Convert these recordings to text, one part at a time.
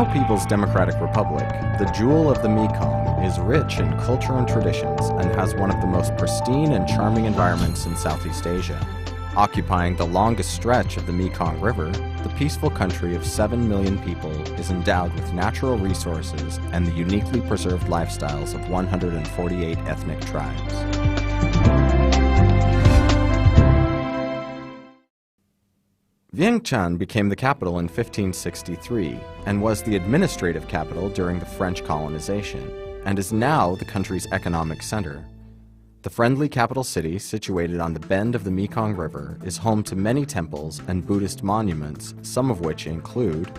Lao People's Democratic Republic, the jewel of the Mekong, is rich in culture and traditions and has one of the most pristine and charming environments in Southeast Asia. Occupying the longest stretch of the Mekong River, the peaceful country of 7 million people is endowed with natural resources and the uniquely preserved lifestyles of 148 ethnic tribes. Vientiane became the capital in 1563 and was the administrative capital during the French colonization, and is now the country's economic center. The friendly capital city, situated on the bend of the Mekong River, is home to many temples and Buddhist monuments, some of which include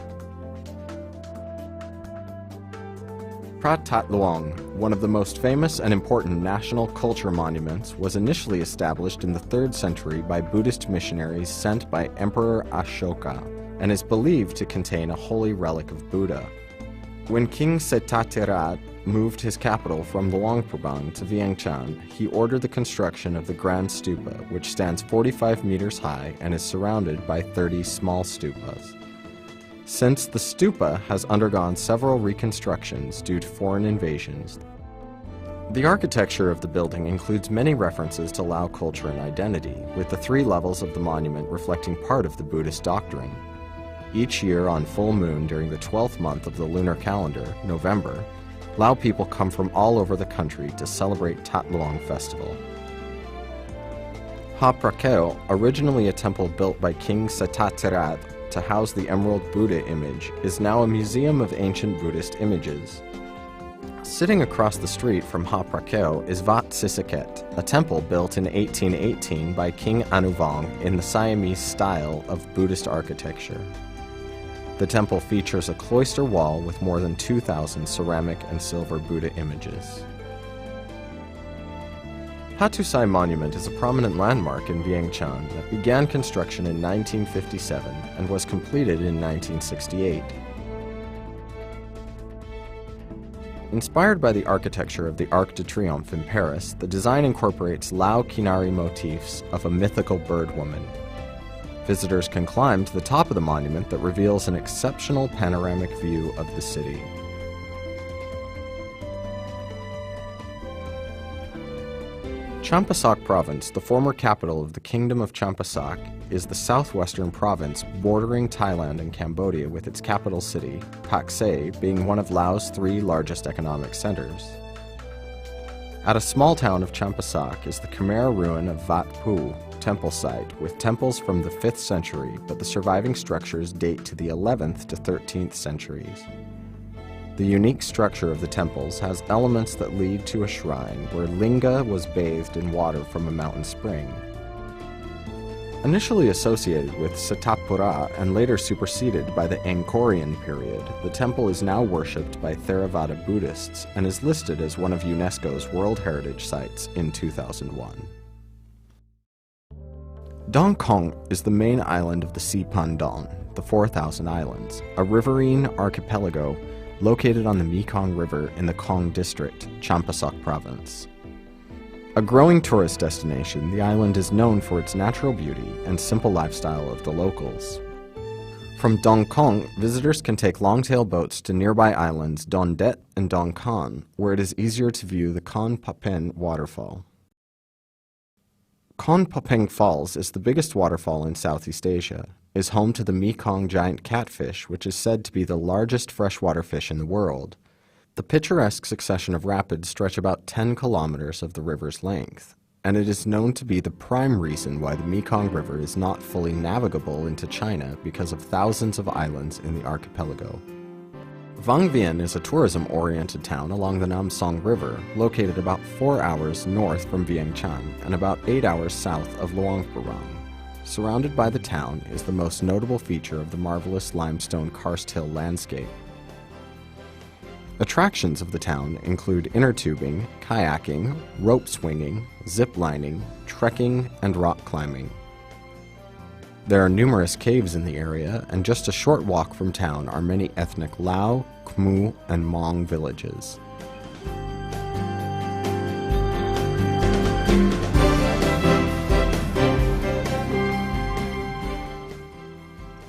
Prat Tat Luang, one of the most famous and important national culture monuments, was initially established in the 3rd century by Buddhist missionaries sent by Emperor Ashoka, and is believed to contain a holy relic of Buddha. When King Setthathirath moved his capital from Luang Prabang to Vientiane, he ordered the construction of the Grand Stupa, which stands 45 meters high and is surrounded by 30 small stupas. Since the stupa has undergone several reconstructions due to foreign invasions, the architecture of the building includes many references to Lao culture and identity, with the 3 levels of the monument reflecting part of the Buddhist doctrine. Each year on full moon during the 12th month of the lunar calendar, November, Lao people come from all over the country to celebrate Tat Luang Festival. Ha Prakeo, originally a temple built by King Setthathirath to house the Emerald Buddha image, is now a museum of ancient Buddhist images. Sitting across the street from Ha Prakeo is Wat Sisaket, a temple built in 1818 by King Anuvong in the Siamese style of Buddhist architecture. The temple features a cloister wall with more than 2,000 ceramic and silver Buddha images. Hattusai Monument is a prominent landmark in Vientiane that began construction in 1957 and was completed in 1968. Inspired by the architecture of the Arc de Triomphe in Paris, the design incorporates Lao Kinari motifs of a mythical bird woman. Visitors can climb to the top of the monument that reveals an exceptional panoramic view of the city. Champasak Province, the former capital of the Kingdom of Champasak, is the southwestern province bordering Thailand and Cambodia, with its capital city, Pak Se, being one of Laos' 3 largest economic centers. At a small town of Champasak is the Khmer ruin of Wat Phu temple site, with temples from the 5th century, but the surviving structures date to the 11th to 13th centuries. The unique structure of the temples has elements that lead to a shrine where Linga was bathed in water from a mountain spring. Initially associated with Satapura and later superseded by the Angkorian period, the temple is now worshipped by Theravada Buddhists and is listed as one of UNESCO's World Heritage Sites in 2001. Dong Kong is the main island of the Sipandon, the 4,000 Islands, a riverine archipelago located on the Mekong River in the Kong District, Champasak Province. A growing tourist destination, the island is known for its natural beauty and simple lifestyle of the locals. From Dong Kong, visitors can take longtail boats to nearby islands Don Det and Dong Kan, where it is easier to view the Kon Papen waterfall. Kon Papeng Falls is the biggest waterfall in Southeast Asia, is home to the Mekong giant catfish, which is said to be the largest freshwater fish in the world. The picturesque succession of rapids stretch about 10 kilometers of the river's length, and it is known to be the prime reason why the Mekong River is not fully navigable into China because of thousands of islands in the archipelago. Vang Vieng is a tourism-oriented town along the Nam Song River, located about 4 hours north from Vientiane and about 8 hours south of Luang Prabang. Surrounded by the town is the most notable feature of the marvelous limestone karst hill landscape. Attractions of the town include inner tubing, kayaking, rope swinging, zip lining, trekking, and rock climbing. There are numerous caves in the area, and just a short walk from town are many ethnic Lao, Khmu, and Hmong villages.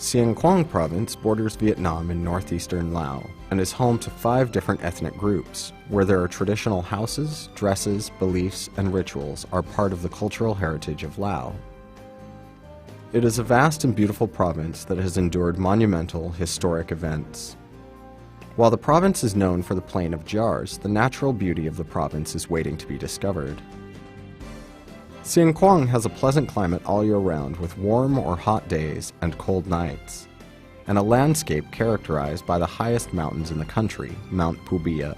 Siêng Khoang Province borders Vietnam in northeastern Laos and is home to 5 different ethnic groups, where their traditional houses, dresses, beliefs, and rituals are part of the cultural heritage of Laos. It is a vast and beautiful province that has endured monumental, historic events. While the province is known for the plain of jars, the natural beauty of the province is waiting to be discovered. Siêng Khoang has a pleasant climate all year round with warm or hot days and cold nights, and a landscape characterized by the highest mountains in the country, Mount Phu Bia.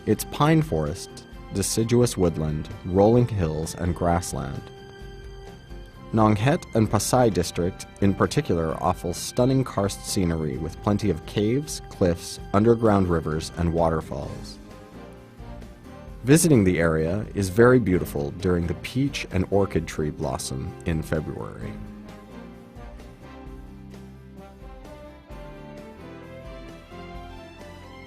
Its pine forest, deciduous woodland, rolling hills, and grassland. Nong Het and Pasai district in particular offers stunning karst scenery with plenty of caves, cliffs, underground rivers, and waterfalls. Visiting the area is very beautiful during the peach and orchid tree blossom in February.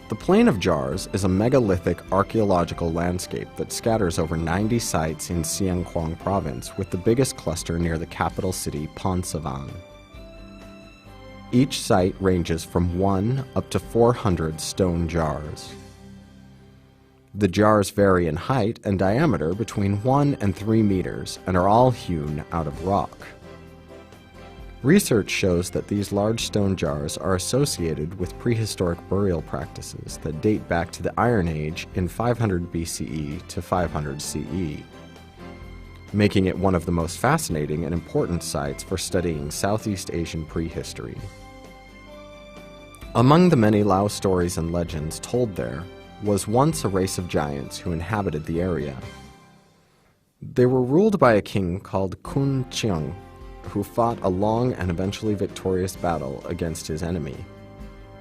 The Plain of Jars is a megalithic archaeological landscape that scatters over 90 sites in Siêng Khoang Province, with the biggest cluster near the capital city, Phonsavan. Each site ranges from 1 up to 400 stone jars. The jars vary in height and diameter between 1 and 3 meters and are all hewn out of rock. Research shows that these large stone jars are associated with prehistoric burial practices that date back to the Iron Age in 500 BCE to 500 CE, making it one of the most fascinating and important sites for studying Southeast Asian prehistory. Among the many Lao stories and legends told there was once a race of giants who inhabited the area. They were ruled by a king called Kun Cheong, who fought a long and eventually victorious battle against his enemy.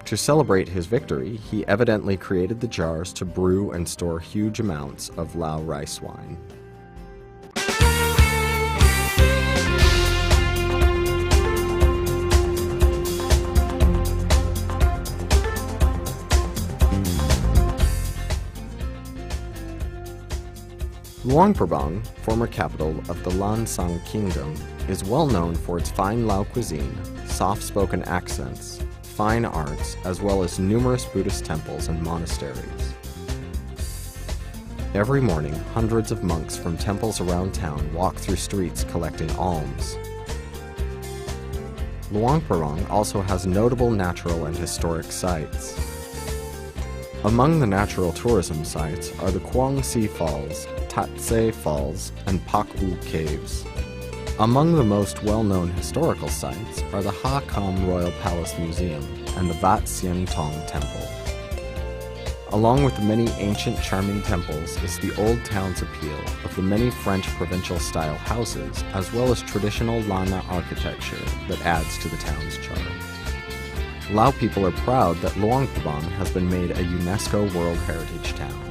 To celebrate his victory, he evidently created the jars to brew and store huge amounts of Lao rice wine. Luang Prabang, former capital of the Lan Sang Kingdom, is well known for its fine Lao cuisine, soft-spoken accents, fine arts, as well as numerous Buddhist temples and monasteries. Every morning, hundreds of monks from temples around town walk through streets collecting alms. Luang Prabang also has notable natural and historic sites. Among the natural tourism sites are the Quang Si Falls, Tat Se Falls, and Pak U Caves. Among the most well-known historical sites are the Ha Kam Royal Palace Museum and the Wat Siêng Tong Temple. Along with the many ancient charming temples is the old town's appeal of the many French provincial-style houses, as well as traditional Lana architecture that adds to the town's charm. Lao people are proud that Luang Prabang has been made a UNESCO World Heritage Town.